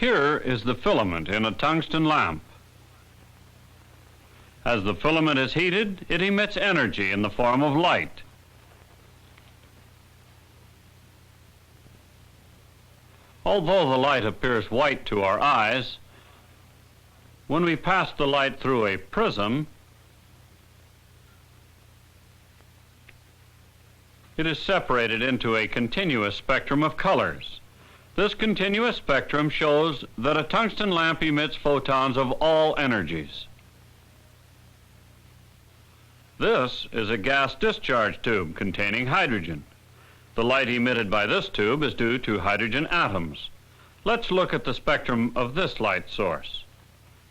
Here is the filament in a tungsten lamp. As the filament is heated, it emits energy in the form of light. Although the light appears white to our eyes, when we pass the light through a prism, it is separated into a continuous spectrum of colors. This continuous spectrum shows that a tungsten lamp emits photons of all energies. This is a gas discharge tube containing hydrogen. The light emitted by this tube is due to hydrogen atoms. Let's look at the spectrum of this light source.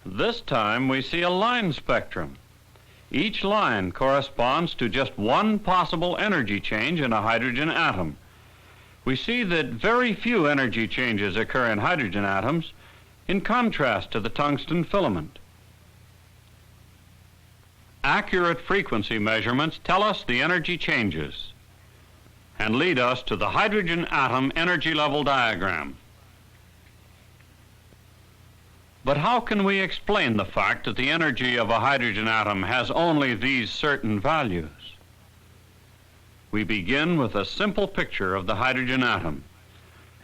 This time we see a line spectrum. Each line corresponds to just one possible energy change in a hydrogen atom. We see that very few energy changes occur in hydrogen atoms, in contrast to the tungsten filament. Accurate frequency measurements tell us the energy changes and lead us to the hydrogen atom energy level diagram. But how can we explain the fact that the energy of a hydrogen atom has only these certain values? We begin with a simple picture of the hydrogen atom.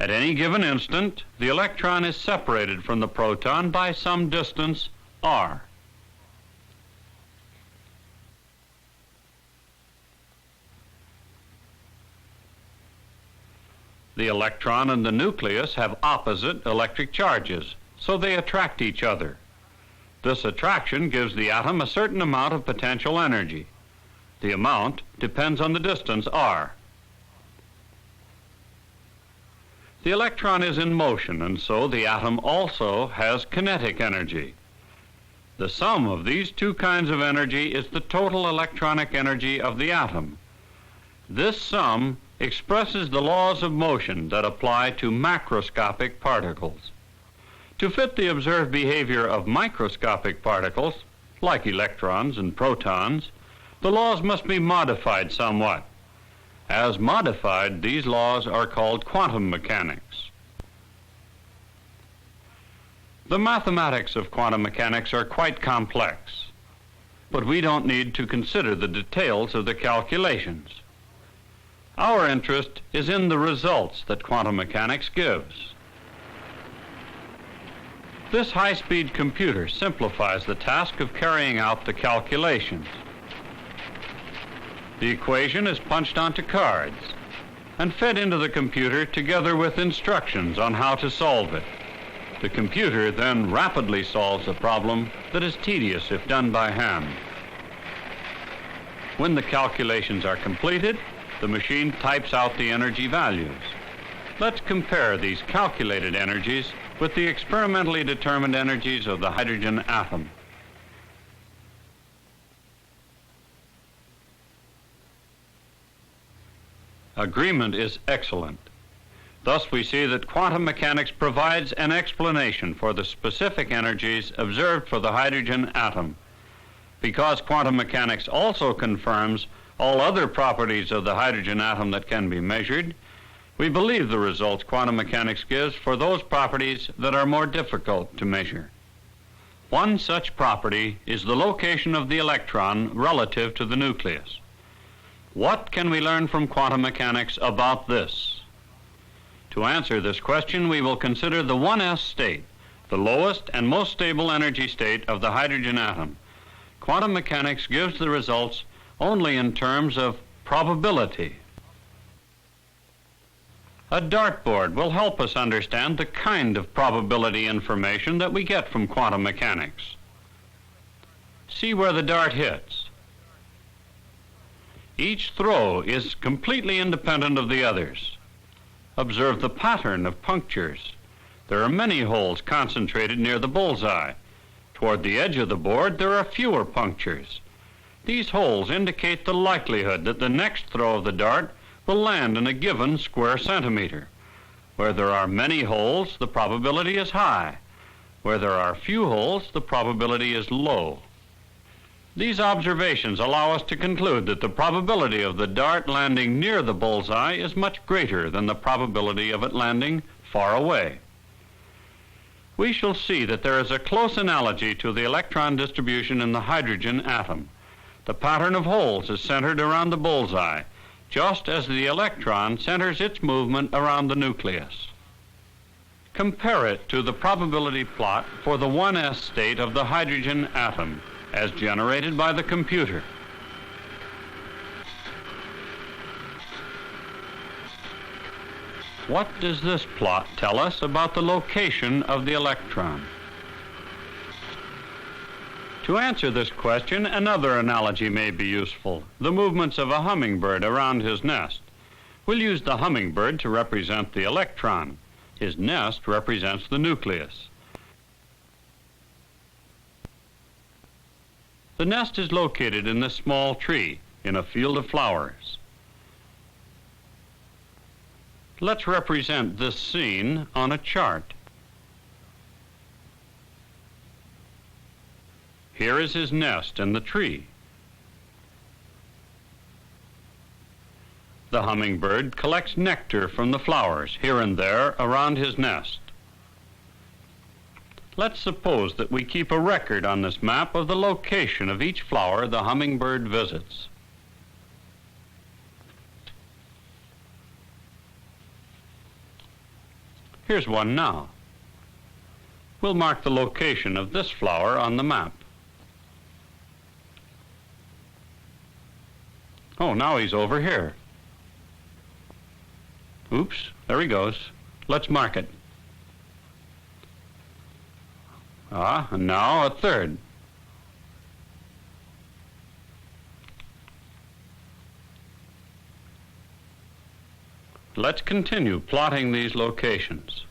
At any given instant, the electron is separated from the proton by some distance, r. The electron and the nucleus have opposite electric charges, so they attract each other. This attraction gives the atom a certain amount of potential energy. The amount depends on the distance, r. The electron is in motion, and so the atom also has kinetic energy. The sum of these two kinds of energy is the total electronic energy of the atom. This sum expresses the laws of motion that apply to macroscopic particles. To fit the observed behavior of microscopic particles, like electrons and protons, the laws must be modified somewhat. As modified, these laws are called quantum mechanics. The mathematics of quantum mechanics are quite complex, but we don't need to consider the details of the calculations. Our interest is in the results that quantum mechanics gives. This high-speed computer simplifies the task of carrying out the calculations. The equation is punched onto cards and fed into the computer together with instructions on how to solve it. The computer then rapidly solves a problem that is tedious if done by hand. When the calculations are completed, the machine types out the energy values. Let's compare these calculated energies with the experimentally determined energies of the hydrogen atom. Agreement is excellent. Thus we see that quantum mechanics provides an explanation for the specific energies observed for the hydrogen atom. Because quantum mechanics also confirms all other properties of the hydrogen atom that can be measured, we believe the results quantum mechanics gives for those properties that are more difficult to measure. One such property is the location of the electron relative to the nucleus. What can we learn from quantum mechanics about this? To answer this question, we will consider the 1s state, the lowest and most stable energy state of the hydrogen atom. Quantum mechanics gives the results only in terms of probability. A dartboard will help us understand the kind of probability information that we get from quantum mechanics. See where the dart hits. Each throw is completely independent of the others. Observe the pattern of punctures. There are many holes concentrated near the bullseye. Toward the edge of the board, there are fewer punctures. These holes indicate the likelihood that the next throw of the dart will land in a given square centimeter. Where there are many holes, the probability is high. Where there are few holes, the probability is low. These observations allow us to conclude that the probability of the dart landing near the bullseye is much greater than the probability of it landing far away. we shall see that there is a close analogy to the electron distribution in the hydrogen atom. The pattern of holes is centered around the bullseye, just as the electron centers its movement around the nucleus. Compare it to the probability plot for the 1s state of the hydrogen atom as generated by the computer. What does this plot tell us about the location of the electron? To answer this question, another analogy may be useful: the movements of a hummingbird around his nest. We'll use the hummingbird to represent the electron. His nest represents the nucleus. The nest is located in this small tree in a field of flowers. Let's represent this scene on a chart. Here is his nest in the tree. The hummingbird collects nectar from the flowers here and there around his nest. Let's suppose that we keep a record on this map of the location of each flower the hummingbird visits. Here's one now. We'll mark the location of this flower on the map. Oh, now he's over here. Oops, there he goes. Let's mark it. And now a third. Let's continue plotting these locations.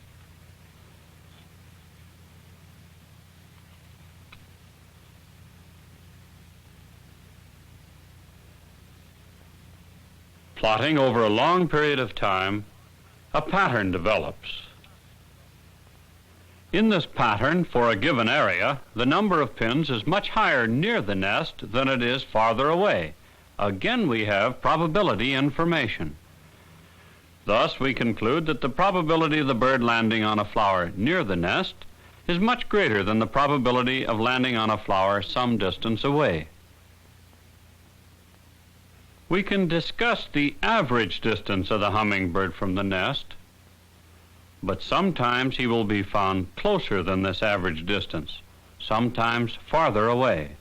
Plotting over a long period of time, a pattern develops. In this pattern, for a given area, the number of pins is much higher near the nest than it is farther away. Again, we have probability information. Thus, we conclude that the probability of the bird landing on a flower near the nest is much greater than the probability of landing on a flower some distance away. We can discuss the average distance of the hummingbird from the nest, but sometimes he will be found closer than this average distance, sometimes farther away.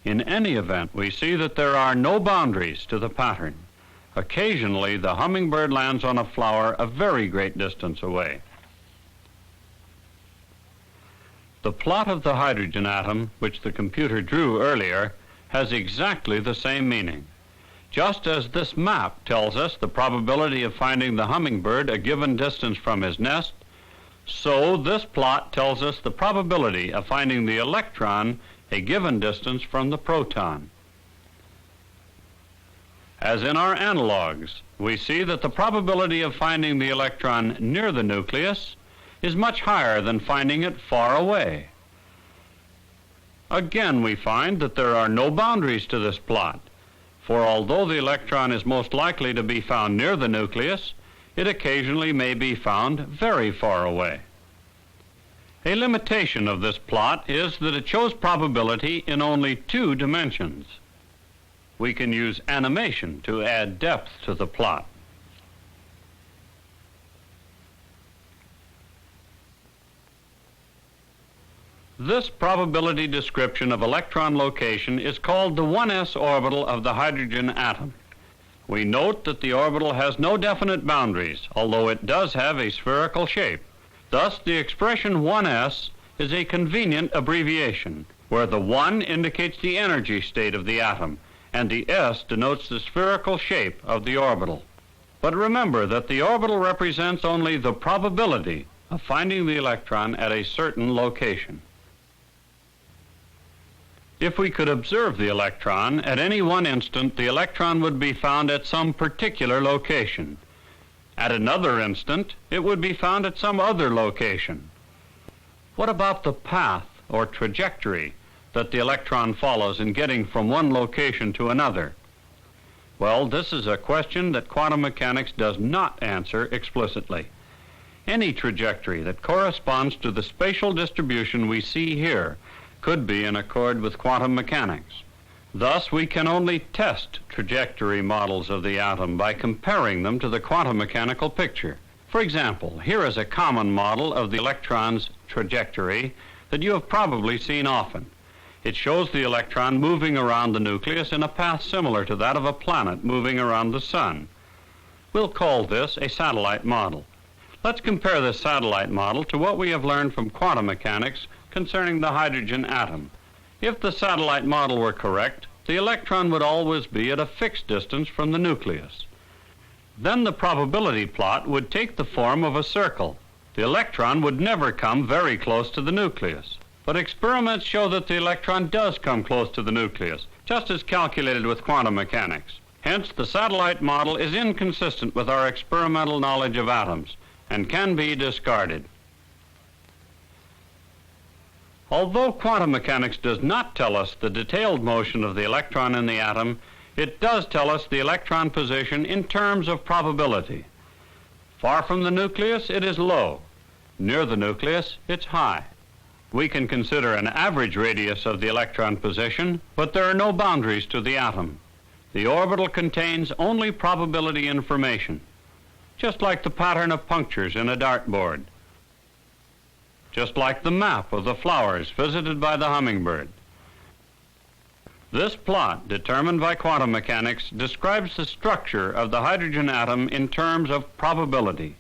In any event, we see that there are no boundaries to the pattern. Occasionally, the hummingbird lands on a flower a very great distance away. The plot of the hydrogen atom, which the computer drew earlier, has exactly the same meaning. Just as this map tells us the probability of finding the hummingbird a given distance from his nest, so this plot tells us the probability of finding the electron a given distance from the proton. As in our analogs, we see that the probability of finding the electron near the nucleus is much higher than finding it far away. Again, we find that there are no boundaries to this plot, for although the electron is most likely to be found near the nucleus, it occasionally may be found very far away. A limitation of this plot is that it shows probability in only 2 dimensions. We can use animation to add depth to the plot. This probability description of electron location is called the 1s orbital of the hydrogen atom. We note that the orbital has no definite boundaries, although it does have a spherical shape. Thus, the expression 1s is a convenient abbreviation, where the 1 indicates the energy state of the atom, and the s denotes the spherical shape of the orbital. But remember that the orbital represents only the probability of finding the electron at a certain location. If we could observe the electron, at any one instant the electron would be found at some particular location. At another instant, it would be found at some other location. What about the path or trajectory that the electron follows in getting from one location to another? Well, this is a question that quantum mechanics does not answer explicitly. Any trajectory that corresponds to the spatial distribution we see here could be in accord with quantum mechanics. Thus, we can only test trajectory models of the atom by comparing them to the quantum mechanical picture. For example, here is a common model of the electron's trajectory that you have probably seen often. It shows the electron moving around the nucleus in a path similar to that of a planet moving around the sun. We'll call this a satellite model. Let's compare this satellite model to what we have learned from quantum mechanics concerning the hydrogen atom. If the satellite model were correct, the electron would always be at a fixed distance from the nucleus. Then the probability plot would take the form of a circle. The electron would never come very close to the nucleus. But experiments show that the electron does come close to the nucleus, just as calculated with quantum mechanics. Hence, the satellite model is inconsistent with our experimental knowledge of atoms and can be discarded. Although quantum mechanics does not tell us the detailed motion of the electron in the atom, it does tell us the electron position in terms of probability. Far from the nucleus, it is low. Near the nucleus, it's high. We can consider an average radius of the electron position, but there are no boundaries to the atom. The orbital contains only probability information, just like the pattern of punctures in a dartboard, just like the map of the flowers visited by the hummingbird. This plot, determined by quantum mechanics, describes the structure of the hydrogen atom in terms of probability.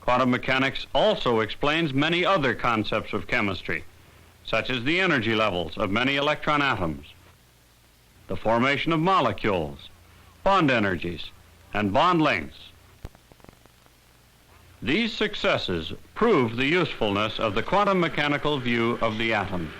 Quantum mechanics also explains many other concepts of chemistry, such as the energy levels of many electron atoms, the formation of molecules, bond energies, and bond lengths. These successes prove the usefulness of the quantum mechanical view of the atom.